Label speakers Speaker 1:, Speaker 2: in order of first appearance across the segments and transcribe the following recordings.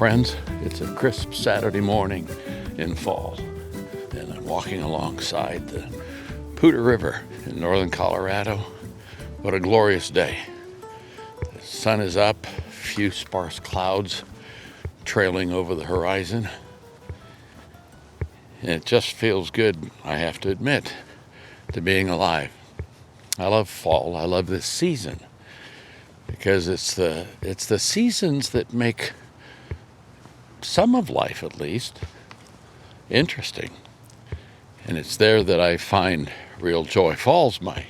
Speaker 1: friends. It's a crisp Saturday morning in fall, and I'm walking alongside the Poudre River in northern Colorado. What a glorious day. The sun is up, a few sparse clouds trailing over the horizon. And it just feels good, I have to admit, to being alive. I love fall. I love this season because it's the seasons that make some of life, at least, interesting. And it's there that I find real joy. Fall's my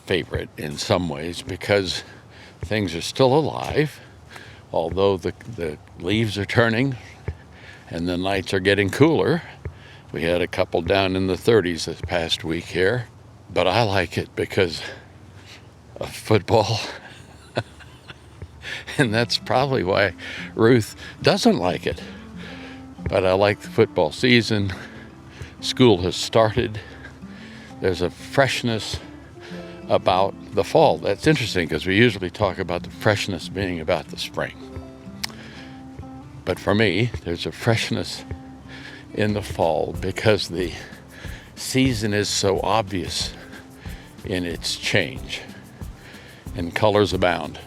Speaker 1: favorite in some ways because things are still alive, although the leaves are turning and the nights are getting cooler. We had a couple down in the 30s this past week here, but I like it because of football. And that's probably why Ruth doesn't like it. But I like the football season. School has started. There's a freshness about the fall. That's interesting because we usually talk about the freshness being about the spring. But for me, there's a freshness in the fall because the season is so obvious in its change and colors abound.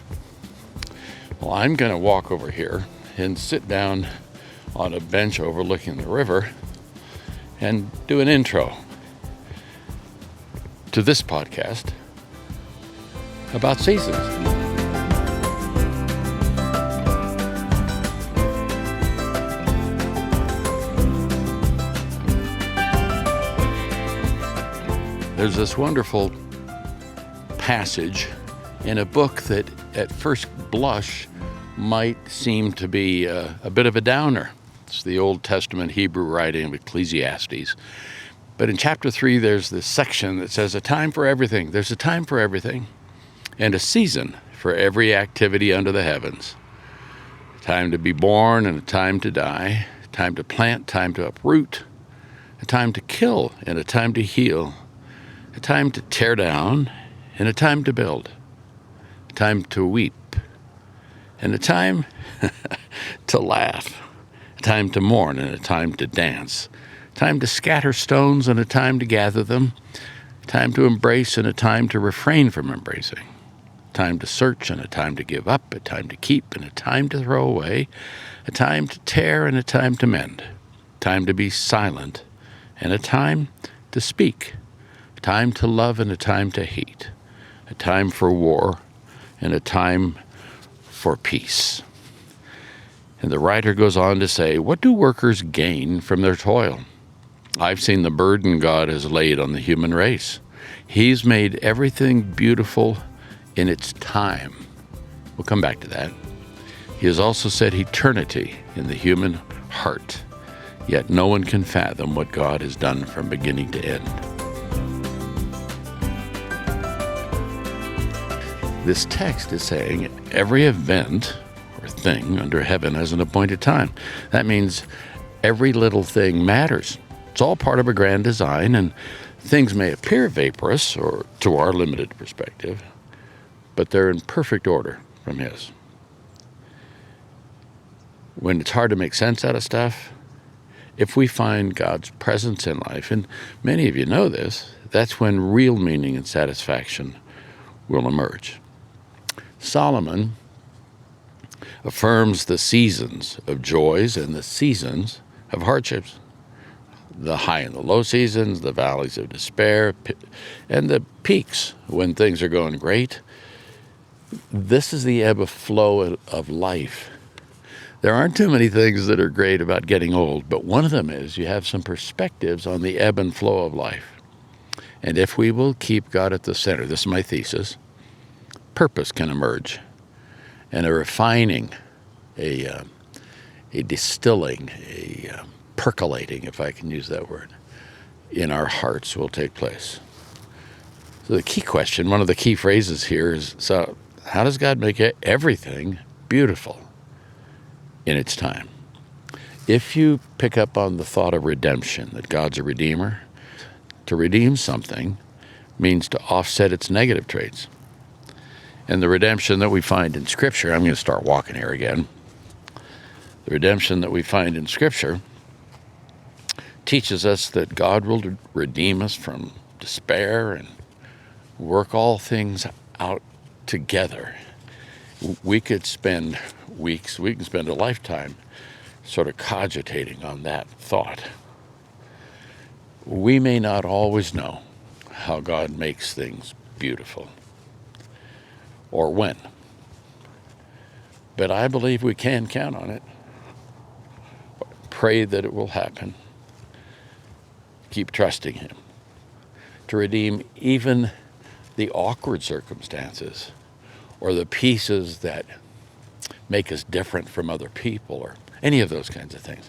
Speaker 1: Well, I'm going to walk over here and sit down on a bench overlooking the river and do an intro to this podcast about seasons. There's this wonderful passage in a book that at first blush might seem to be a bit of a downer. It's the Old Testament Hebrew writing of Ecclesiastes. But in chapter 3, there's this section that says, a time for everything. There's a time for everything, and a season for every activity under the heavens. A time to be born and a time to die, a time to plant, time to uproot, a time to kill and a time to heal, a time to tear down and a time to build, a time to weep and a time to laugh, a time to mourn and a time to dance, a time to scatter stones and a time to gather them, a time to embrace and a time to refrain from embracing, a time to search and a time to give up, a time to keep and a time to throw away, a time to tear and a time to mend, a time to be silent and a time to speak, a time to love and a time to hate, a time for war and a time for peace. And the writer goes on to say, what do workers gain from their toil? I've seen the burden God has laid on the human race. He's made everything beautiful in its time. We'll come back to that. He has also set eternity in the human heart, yet no one can fathom what God has done from beginning to end. This text is saying every event or thing under heaven has an appointed time. That means every little thing matters. It's all part of a grand design, and things may appear vaporous or to our limited perspective, but they're in perfect order from His. When it's hard to make sense out of stuff, if we find God's presence in life, and many of you know this, that's when real meaning and satisfaction will emerge. Solomon affirms the seasons of joys and the seasons of hardships, the high and the low seasons, the valleys of despair, and the peaks when things are going great. This is the ebb and flow of life. There aren't too many things that are great about getting old, but one of them is you have some perspectives on the ebb and flow of life. And if we will keep God at the center, this is my thesis, purpose can emerge, and a refining, a distilling, a percolating, if I can use that word, in our hearts will take place. So the key question, one of the key phrases here is, so how does God make everything beautiful in its time? If you pick up on the thought of redemption, that God's a redeemer, to redeem something means to offset its negative traits. And the redemption that we find in Scripture, I'm going to start walking here again. The redemption that we find in Scripture teaches us that God will redeem us from despair and work all things out together. We could spend weeks, we can spend a lifetime sort of cogitating on that thought. We may not always know how God makes things beautiful or when, but I believe we can count on it. Pray that it will happen. Keep trusting Him to redeem even the awkward circumstances or the pieces that make us different from other people or any of those kinds of things.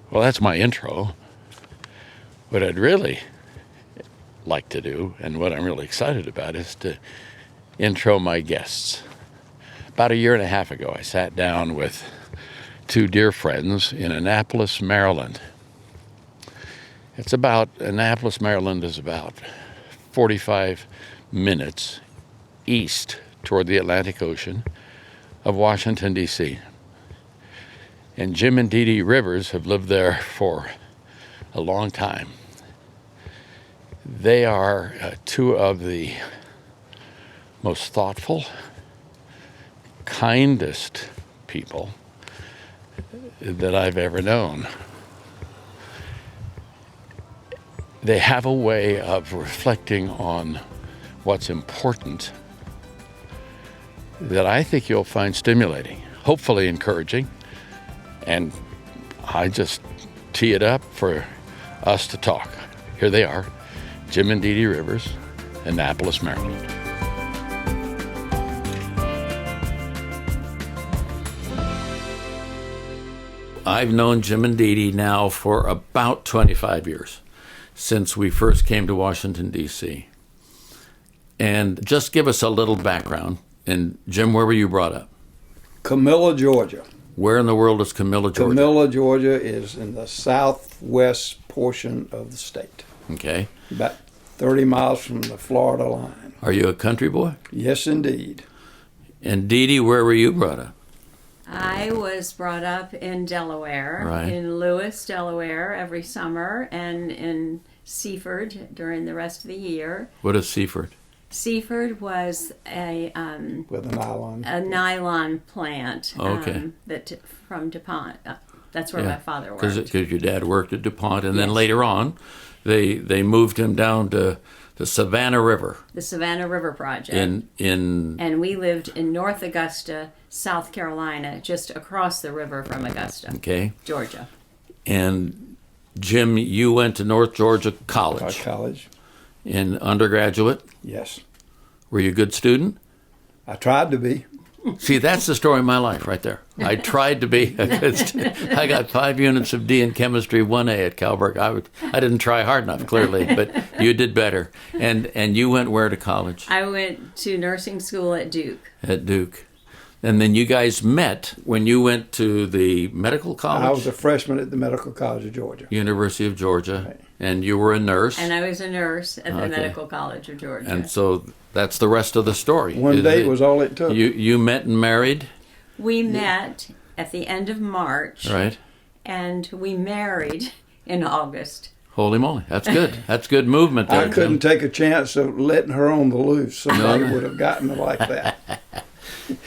Speaker 1: Well, that's my intro. What I'd really like to do, and what I'm really excited about, is to intro my guests. About a year and a half ago, I sat down with two dear friends in Annapolis, Maryland. Annapolis, Maryland is about 45 minutes east toward the Atlantic Ocean of Washington, D.C. And Jim and Dee Dee Rivers have lived there for a long time. They are two of the most thoughtful, kindest people that I've ever known. They have a way of reflecting on what's important that I think you'll find stimulating, hopefully encouraging, and I just tee it up for us to talk. Here they are, Jim and Dee Dee Rivers, Annapolis, Maryland. I've known Jim and Dee Dee now for about 25 years, since we first came to Washington, D.C. And just give us a little background. And Jim, where were you brought up?
Speaker 2: Camilla, Georgia.
Speaker 1: Where in the world is Camilla, Georgia?
Speaker 2: Camilla, Georgia is in the southwest portion of the state.
Speaker 1: Okay.
Speaker 2: About 30 miles from the Florida line.
Speaker 1: Are you a country boy?
Speaker 2: Yes, indeed.
Speaker 1: And Dee Dee, where were you brought up?
Speaker 3: I was brought up in Delaware,
Speaker 1: Right.
Speaker 3: in Lewis, Delaware, every summer, and in Seaford during the rest of the year.
Speaker 1: What is Seaford?
Speaker 3: Seaford was
Speaker 2: With a
Speaker 3: a nylon plant
Speaker 1: Okay.
Speaker 3: from DuPont. That's where my father worked.
Speaker 1: Because your dad worked at DuPont, and then later on, they moved him down to the Savannah River.
Speaker 3: The Savannah River Project.
Speaker 1: And
Speaker 3: we lived in North Augusta, South Carolina, just across the river from Augusta,
Speaker 1: okay.
Speaker 3: Georgia.
Speaker 1: And Jim, you went to North Georgia College.
Speaker 2: college.
Speaker 1: In undergraduate.
Speaker 2: Yes.
Speaker 1: Were you a good student?
Speaker 2: I tried to be.
Speaker 1: See, that's the story of my life right there. I tried to be a good student. I got 5 units of D in chemistry, 1A at Calberg. I didn't try hard enough, clearly, but you did better. And you went where to college?
Speaker 3: I went to nursing school at Duke.
Speaker 1: At Duke. And then you guys met when you went to the medical college?
Speaker 2: I was a freshman at the Medical College of Georgia.
Speaker 1: University of Georgia.
Speaker 2: Right.
Speaker 1: And you were a nurse.
Speaker 3: And I was a nurse at the
Speaker 1: Okay.
Speaker 3: Medical College of Georgia.
Speaker 1: And so that's the rest of the story.
Speaker 2: One date was all it took.
Speaker 1: You met and married?
Speaker 3: We met at the end of March.
Speaker 1: Right.
Speaker 3: And we married in August.
Speaker 1: Holy moly, that's good. That's good movement there.
Speaker 2: I couldn't
Speaker 1: Jim.
Speaker 2: take a chance of letting her on the loose. Somebody would have gotten her like that.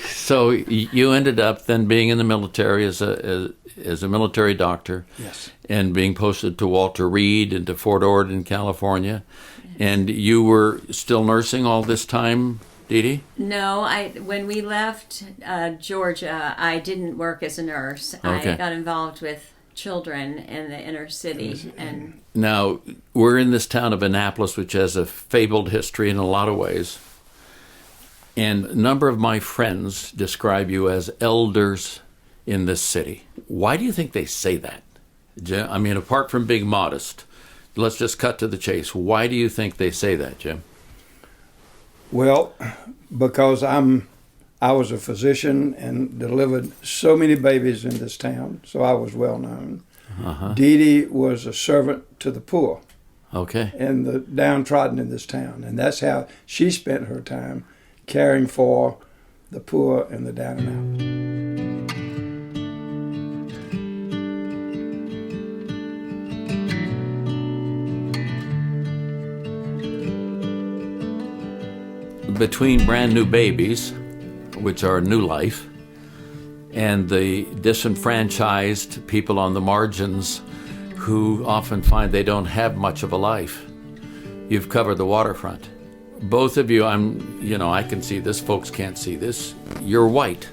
Speaker 1: So you ended up then being in the military as a military doctor.
Speaker 2: Yes.
Speaker 1: And being posted to Walter Reed and to Fort Ord in California. Yes. And you were still nursing all this time, Dee Dee?
Speaker 3: No, when we left Georgia, I didn't work as a nurse.
Speaker 1: Okay.
Speaker 3: I got involved with children in the inner city. And
Speaker 1: now, we're in this town of Annapolis, which has a fabled history in a lot of ways. And a number of my friends describe you as elders in this city. Why do you think they say that? Jim? I mean, apart from being modest, let's just cut to the chase. Why do you think they say that, Jim?
Speaker 2: Well, because I was a physician and delivered so many babies in this town, so I was well known.
Speaker 1: Uh-huh.
Speaker 2: Dee Dee was a servant to the poor
Speaker 1: Okay.
Speaker 2: and the downtrodden in this town, and that's how she spent her time, caring for the poor and the down and out.
Speaker 1: between brand new babies, which are new life, and the disenfranchised people on the margins who often find they don't have much of a life. You've covered the waterfront. Both of you, I can see this, folks can't see this. You're white.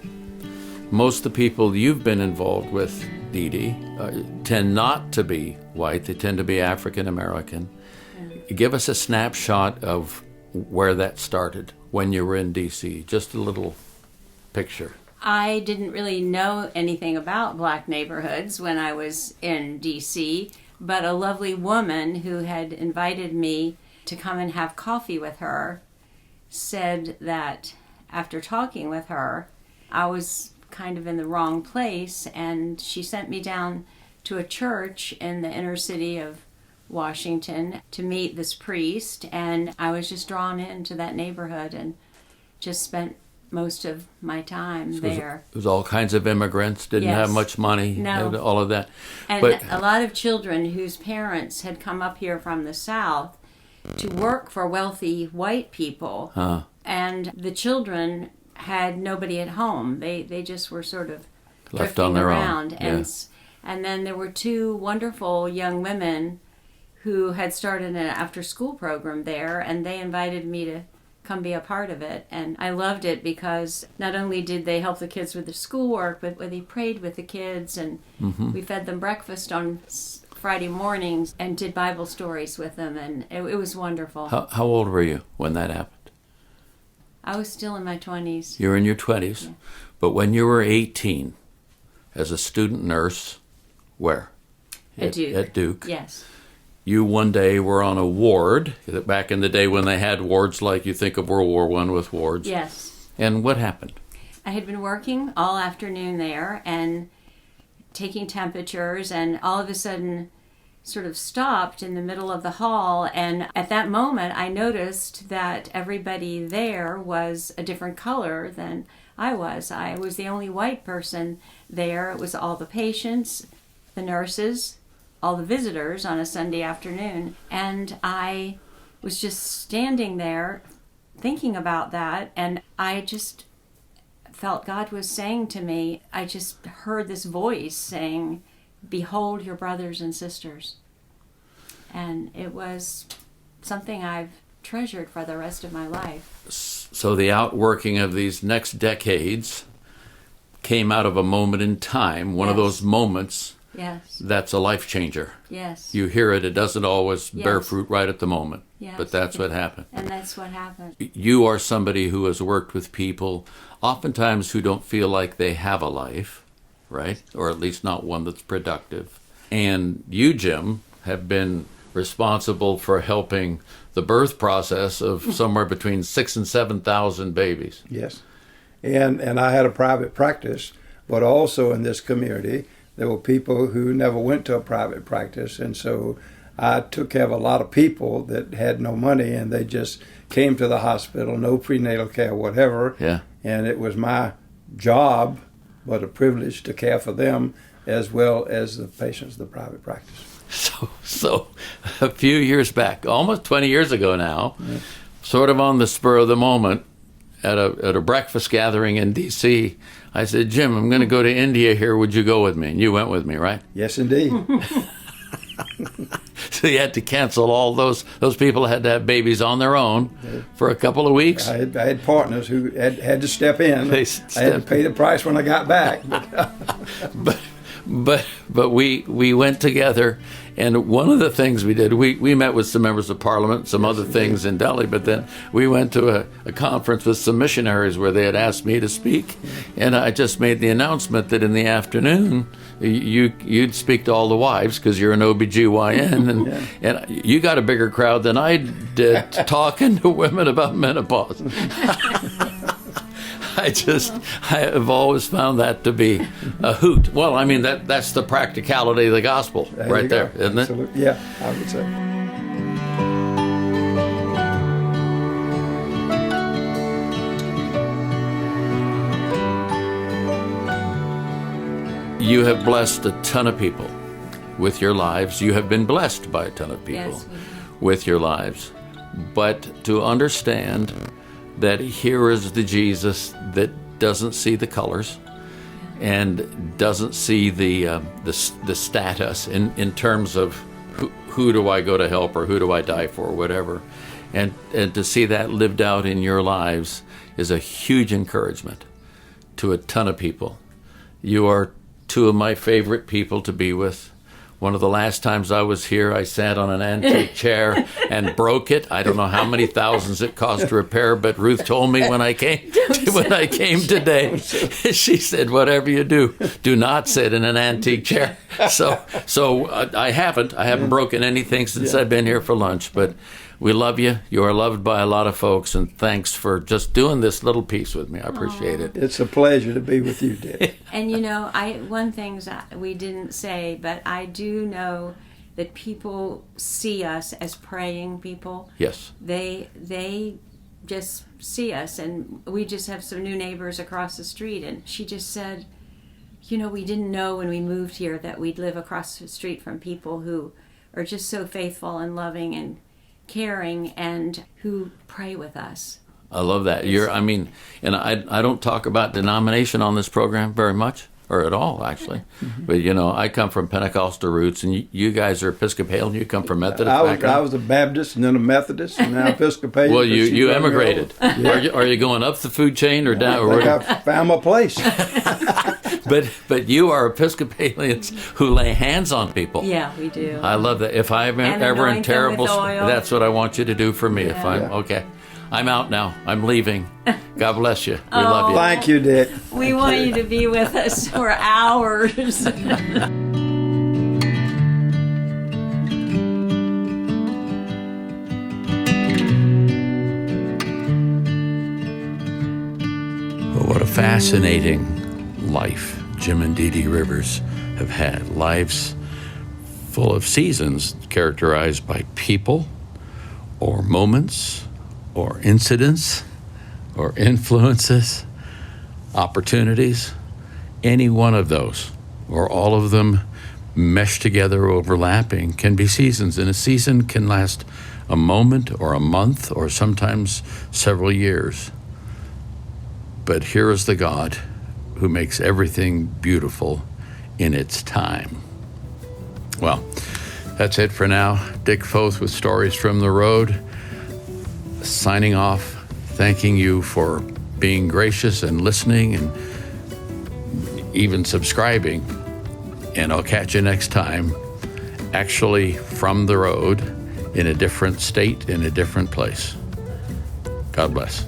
Speaker 1: Most of the people you've been involved with, Dee Dee, tend not to be white. They tend to be African American. Yeah. Give us a snapshot of where that started when you were in D.C. Just a little picture.
Speaker 3: I didn't really know anything about black neighborhoods when I was in D.C., but a lovely woman who had invited me to come and have coffee with her said that after talking with her, I was kind of in the wrong place, and she sent me down to a church in the inner city of Washington to meet this priest, and I was just drawn into that neighborhood and just spent most of my time there.
Speaker 1: It was all kinds of immigrants, didn't
Speaker 3: Yes.
Speaker 1: have much money,
Speaker 3: No.
Speaker 1: all of that.
Speaker 3: And
Speaker 1: But
Speaker 3: a lot of children whose parents had come up here from the South to work for wealthy white people, and the children had nobody at home. They just were sort of
Speaker 1: left
Speaker 3: drifting
Speaker 1: on their
Speaker 3: around.
Speaker 1: own.
Speaker 3: And then there were two wonderful young women who had started an after-school program there, and they invited me to come be a part of it. And I loved it because not only did they help the kids with their schoolwork, but they prayed with the kids, and we fed them breakfast on Friday mornings and did Bible stories with them, and it was wonderful.
Speaker 1: How old were you when that happened?
Speaker 3: I was still in my 20s.
Speaker 1: You were in your 20s.
Speaker 3: Yeah.
Speaker 1: But when you were 18, as a student nurse, where?
Speaker 3: At Duke.
Speaker 1: At Duke.
Speaker 3: Yes.
Speaker 1: You one day were on a ward, back in the day when they had wards like you think of World War I with wards.
Speaker 3: Yes.
Speaker 1: And what happened?
Speaker 3: I had been working all afternoon there and taking temperatures, and all of a sudden sort of stopped in the middle of the hall, and at that moment I noticed that everybody there was a different color than I was. I was the only white person there. It was all the patients, the nurses, all the visitors on a Sunday afternoon, and I was just standing there thinking about that, and I just felt God was saying to me, I just heard this voice saying, "Behold your brothers and sisters." And it was something I've treasured for the rest of my life.
Speaker 1: So the outworking of these next decades came out of a moment in time, one of
Speaker 3: Yes.
Speaker 1: those moments
Speaker 3: Yes.
Speaker 1: that's a life changer.
Speaker 3: Yes.
Speaker 1: You hear it doesn't always bear
Speaker 3: Yes.
Speaker 1: fruit right at the moment,
Speaker 3: Yes.
Speaker 1: but that's what happened.
Speaker 3: And that's what happened.
Speaker 1: You are somebody who has worked with people oftentimes who don't feel like they have a life, right? Or at least not one that's productive. And you, Jim, have been responsible for helping the birth process of somewhere between 6,000 and 7,000 babies.
Speaker 2: Yes. And I had a private practice, but also in this community, there were people who never went to a private practice. And so I took care of a lot of people that had no money, and they just came to the hospital, no prenatal care, whatever.
Speaker 1: Yeah.
Speaker 2: And it was my job, but a privilege to care for them as well as the patients of the private practice.
Speaker 1: So a few years back, almost 20 years ago now, sort of on the spur of the moment, at a breakfast gathering in D.C., I said, "Jim, I'm going to go to India here. Would you go with me?" And you went with me, right?
Speaker 2: Yes, indeed.
Speaker 1: So you had to cancel all those people had to have babies on their own for a couple of weeks.
Speaker 2: I had partners who had to step in. I had to pay the price when I got back.
Speaker 1: But we went together, and one of the things we did, we met with some members of parliament, some other things in Delhi, but then we went to a conference with some missionaries where they had asked me to speak, and I just made the announcement that in the afternoon you'd speak to all the wives because you're an OBGYN, and you got a bigger crowd than I did talking to women about menopause. I have always found that to be a hoot. Well, I mean, that's the practicality of the gospel right there, isn't it?
Speaker 2: Absolutely. Yeah, I would say.
Speaker 1: You have blessed a ton of people with your lives. You have been blessed by a ton of people
Speaker 3: Yes, we have.
Speaker 1: with your lives. But to understand that here is the Jesus that doesn't see the colors and doesn't see the status in terms of who do I go to help or who do I die for, whatever. And to see that lived out in your lives is a huge encouragement to a ton of people. You are two of my favorite people to be with. One of the last times I was here, I sat on an antique chair and broke it. I don't know how many thousands it cost to repair, but Ruth told me when I came today, she said, whatever you do, do not sit in an antique chair. So I haven't broken anything since I've been here for lunch, but we love you. You are loved by a lot of folks, and thanks for just doing this little piece with me. I appreciate it.
Speaker 2: It's a pleasure to be with you, Dick.
Speaker 3: And one thing we didn't say, but I do know that people see us as praying people.
Speaker 1: Yes.
Speaker 3: They just see us, and we just have some new neighbors across the street, and she just said, we didn't know when we moved here that we'd live across the street from people who are just so faithful and loving and caring and who pray with us.
Speaker 1: I love that. And I don't talk about denomination on this program very much, or at all, actually. Mm-hmm. But, I come from Pentecostal roots, and you guys are Episcopalian. You come from Methodist background.
Speaker 2: I was a Baptist, and then a Methodist, and now Episcopalian.
Speaker 1: Well, you emigrated. Yeah. Are you going up the food chain or down?
Speaker 2: I found my place.
Speaker 1: But you are Episcopalians who lay hands on people.
Speaker 3: Yeah, we do.
Speaker 1: I love that. If I'm ever in terrible, that's what I want you to do for me. Yeah. Okay. I'm out now. I'm leaving. God bless you. We love you.
Speaker 2: Thank you, Dick.
Speaker 3: We want you to be with us for hours.
Speaker 1: What a fascinating life Jim and Dee Dee Rivers have had. Lives full of seasons characterized by people or moments or incidents or influences, opportunities, any one of those or all of them meshed together, overlapping, can be seasons. And a season can last a moment or a month or sometimes several years. But here is the God who makes everything beautiful in its time. Well, that's it for now. Dick Foth with Stories from the Road, signing off, thanking you for being gracious and listening and even subscribing. And I'll catch you next time, actually from the road, in a different state, in a different place. God bless.